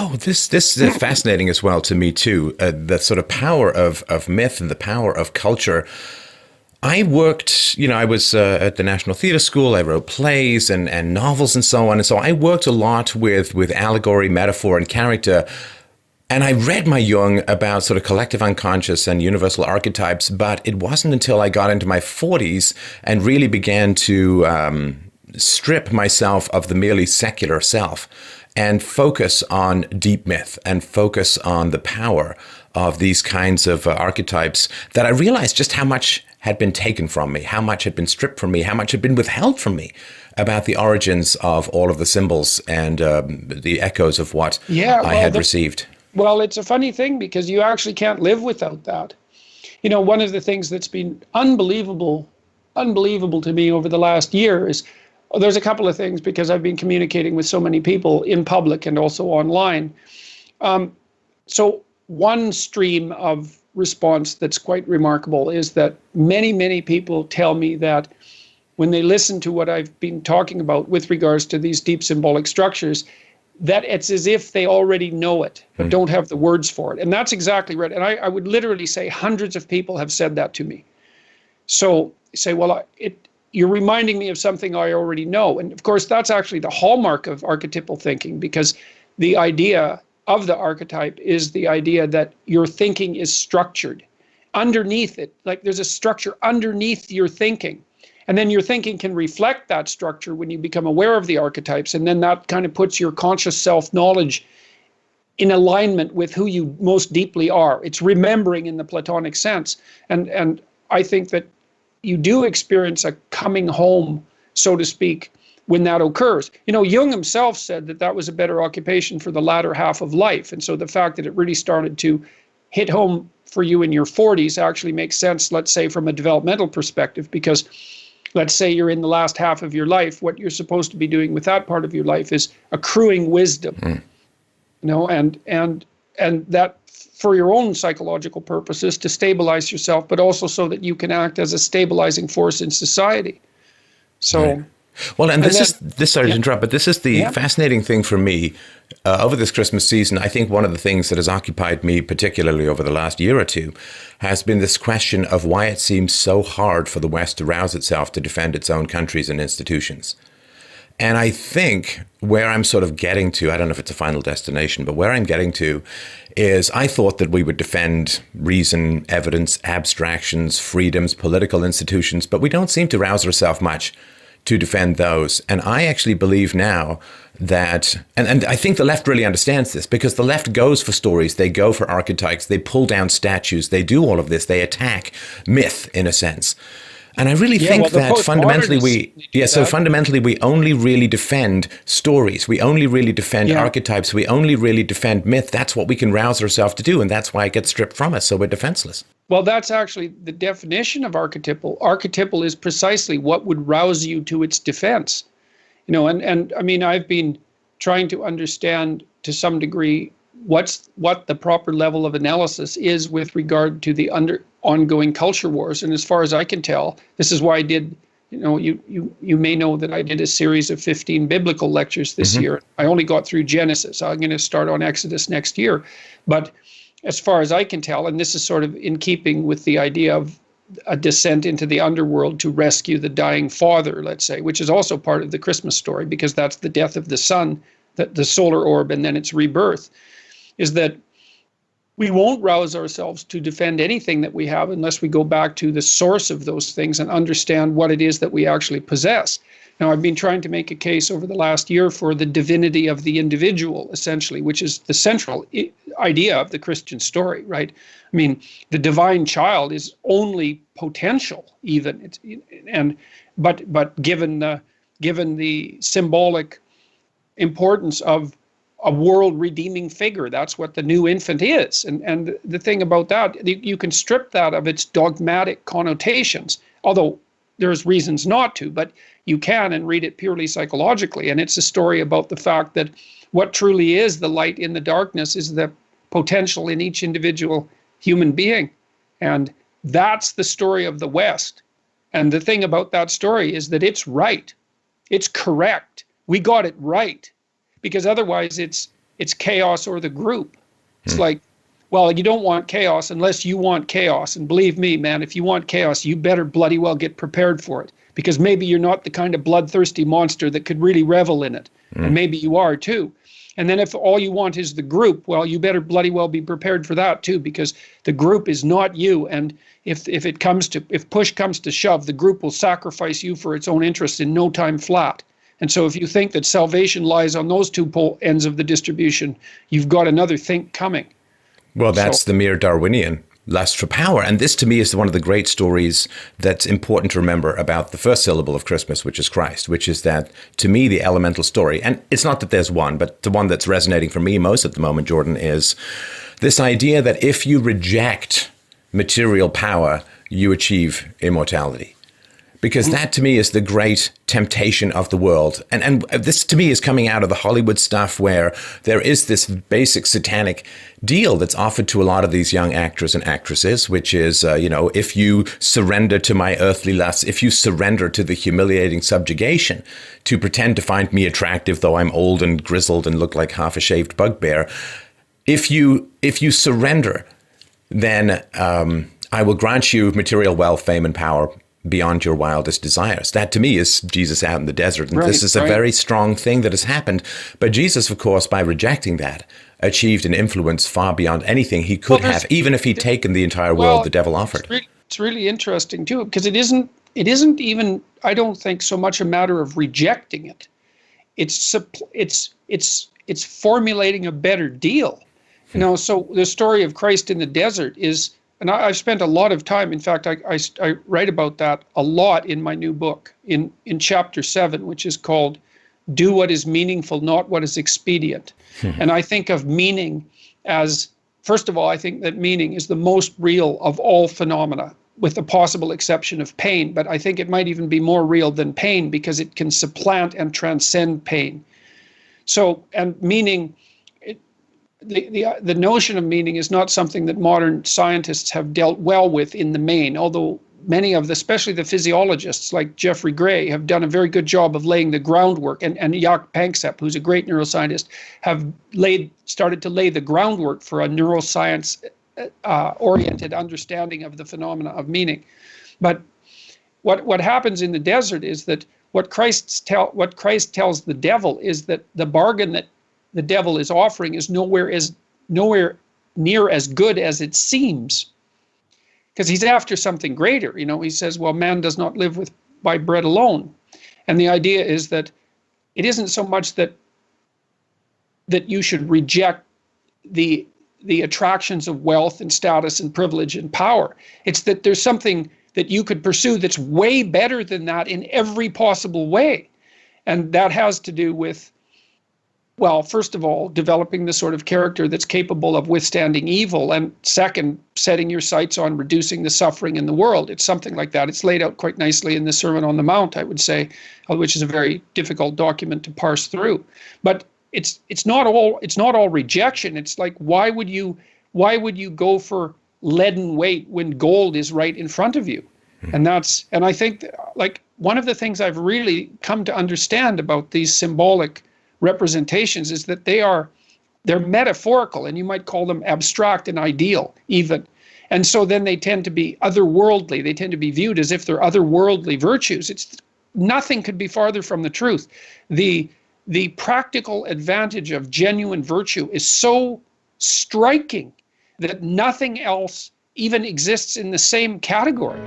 Oh, this is fascinating as well to me too. The sort of power of myth and the power of culture. I worked, I was at the National Theatre School. I wrote plays and novels and so on. And so I worked a lot with allegory, metaphor, and character. And I read my Jung about sort of collective unconscious and universal archetypes, but it wasn't until I got into my 40s and really began to strip myself of the merely secular self and focus on deep myth and focus on the power of these kinds of archetypes, that I realized just how much had been taken from me, how much had been stripped from me, how much had been withheld from me about the origins of all of the symbols and the echoes of what I had received. Well, it's a funny thing because you actually can't live without that. One of the things that's been unbelievable to me over the last year is, there's a couple of things, because I've been communicating with so many people in public and also online. So one stream of response that's quite remarkable is that many, many people tell me that when they listen to what I've been talking about with regards to these deep symbolic structures, that it's as if they already know it, but don't have the words for it. And that's exactly right. And I would literally say hundreds of people have said that to me. So say, well, you're reminding me of something I already know. And of course, that's actually the hallmark of archetypal thinking, because the idea of the archetype is the idea that your thinking is structured. Underneath it, like there's a structure underneath your thinking. And then your thinking can reflect that structure when you become aware of the archetypes. And then that kind of puts your conscious self-knowledge in alignment with who you most deeply are. It's remembering in the Platonic sense. And I think that you do experience a coming home, so to speak, when that occurs. Jung himself said that was a better occupation for the latter half of life. And so the fact that it really started to hit home for you in your 40s actually makes sense, let's say, from a developmental perspective, because let's say you're in the last half of your life, what you're supposed to be doing with that part of your life is accruing wisdom, and that for your own psychological purposes to stabilize yourself, but also so that you can act as a stabilizing force in society. So. Right. Well, and sorry to interrupt, but this is the fascinating thing for me over this Christmas season. I think one of the things that has occupied me particularly over the last year or two has been this question of why it seems so hard for the West to rouse itself to defend its own countries and institutions. And I think where I'm sort of getting to, I don't know if it's a final destination, but where I'm getting to is I thought that we would defend reason, evidence, abstractions, freedoms, political institutions, but we don't seem to rouse ourselves much to defend those. And I actually believe now that, and I think the left really understands this, because the left goes for stories, they go for archetypes, they pull down statues, they do all of this, they attack myth in a sense. And I really think that fundamentally we only really defend stories. We only really defend archetypes. We only really defend myth. That's what we can rouse ourselves to do. And that's why it gets stripped from us. So we're defenseless. Well, that's actually the definition of archetypal. Archetypal is precisely what would rouse you to its defense. And I mean, I've been trying to understand to some degree what the proper level of analysis is with regard to the ongoing culture wars. And as far as I can tell, this is why I did, you may know that I did a series of 15 biblical lectures this year. I only got through Genesis. I'm going to start on Exodus next year. But as far as I can tell, and this is sort of in keeping with the idea of a descent into the underworld to rescue the dying father, let's say, which is also part of the Christmas story, because that's the death of the sun, the solar orb, and then its rebirth, is that we won't rouse ourselves to defend anything that we have unless we go back to the source of those things and understand what it is that we actually possess. Now, I've been trying to make a case over the last year for the divinity of the individual, essentially, which is the central idea of the Christian story, right? I mean, the divine child is only potential, even, but given the symbolic importance of a world-redeeming figure, that's what the new infant is. And the thing about that, you can strip that of its dogmatic connotations, although there's reasons not to, but you can, and read it purely psychologically. And it's a story about the fact that what truly is the light in the darkness is the potential in each individual human being. And that's the story of the West. And the thing about that story is that it's right. It's correct. We got it right. Because otherwise it's it's chaos or the group. It's like, well, you don't want chaos unless you want chaos. And believe me, man, if you want chaos, you better bloody well get prepared for it, because maybe you're not the kind of bloodthirsty monster that could really revel in it. And maybe you are too. And then if all you want is the group, well, you better bloody well be prepared for that too, because the group is not you. And if push comes to shove, the group will sacrifice you for its own interests in no time flat. And so if you think that salvation lies on those two ends of the distribution, you've got another think coming. Well, that's the mere Darwinian lust for power. And this, to me, is one of the great stories that's important to remember about the first syllable of Christmas, which is Christ, which is that, to me, the elemental story, and it's not that there's one, but the one that's resonating for me most at the moment, Jordan, is this idea that if you reject material power, you achieve immortality. Because that, to me, is the great temptation of the world. And this, to me, is coming out of the Hollywood stuff, where there is this basic satanic deal that's offered to a lot of these young actors and actresses, which is, if you surrender to my earthly lusts, if you surrender to the humiliating subjugation to pretend to find me attractive, though I'm old and grizzled and look like half a shaved bugbear, if you surrender, then I will grant you material wealth, fame, and power beyond your wildest desires. That, to me, is Jesus out in the desert. And this is a very strong thing that has happened. But Jesus, of course, by rejecting that, achieved an influence far beyond anything he could have, even if he'd taken the entire world the devil offered. It's really interesting, too, because it isn't even, I don't think, so much a matter of rejecting it. It's formulating a better deal. So the story of Christ in the desert is, and I've spent a lot of time, in fact, I write about that a lot in my new book, in chapter 7, which is called Do What Is Meaningful, Not What Is Expedient. And I think of meaning as, first of all, I think that meaning is the most real of all phenomena, with the possible exception of pain. But I think it might even be more real than pain, because it can supplant and transcend pain. So, and meaning, the notion of meaning is not something that modern scientists have dealt well with in the main, although many of especially the physiologists like Jeffrey Gray, have done a very good job of laying the groundwork, and Jaak Panksepp, who's a great neuroscientist, have started to lay the groundwork for a neuroscience oriented understanding of the phenomena of meaning. But what happens in the desert is that what Christ tells the devil is that the bargain that the devil is offering is nowhere near as good as it seems, because he's after something greater. He says, well, man does not live by bread alone. And the idea is that it isn't so much that you should reject the attractions of wealth and status and privilege and power. It's that there's something that you could pursue that's way better than that in every possible way. And that has to do with, well, first of all, developing the sort of character that's capable of withstanding evil, and second, setting your sights on reducing the suffering in the world. It's something like that. It's laid out quite nicely in the Sermon on the Mount, I would say, which is a very difficult document to parse through. But it's not all rejection. It's like, why would you go for leaden weight when gold is right in front of you? And I think, like, one of the things I've really come to understand about these symbolic representations is that they're metaphorical, and you might call them abstract and ideal even. And so then they tend to be otherworldly. They tend to be viewed as if they're otherworldly virtues. Nothing could be farther from the truth. The practical advantage of genuine virtue is so striking that nothing else even exists in the same category.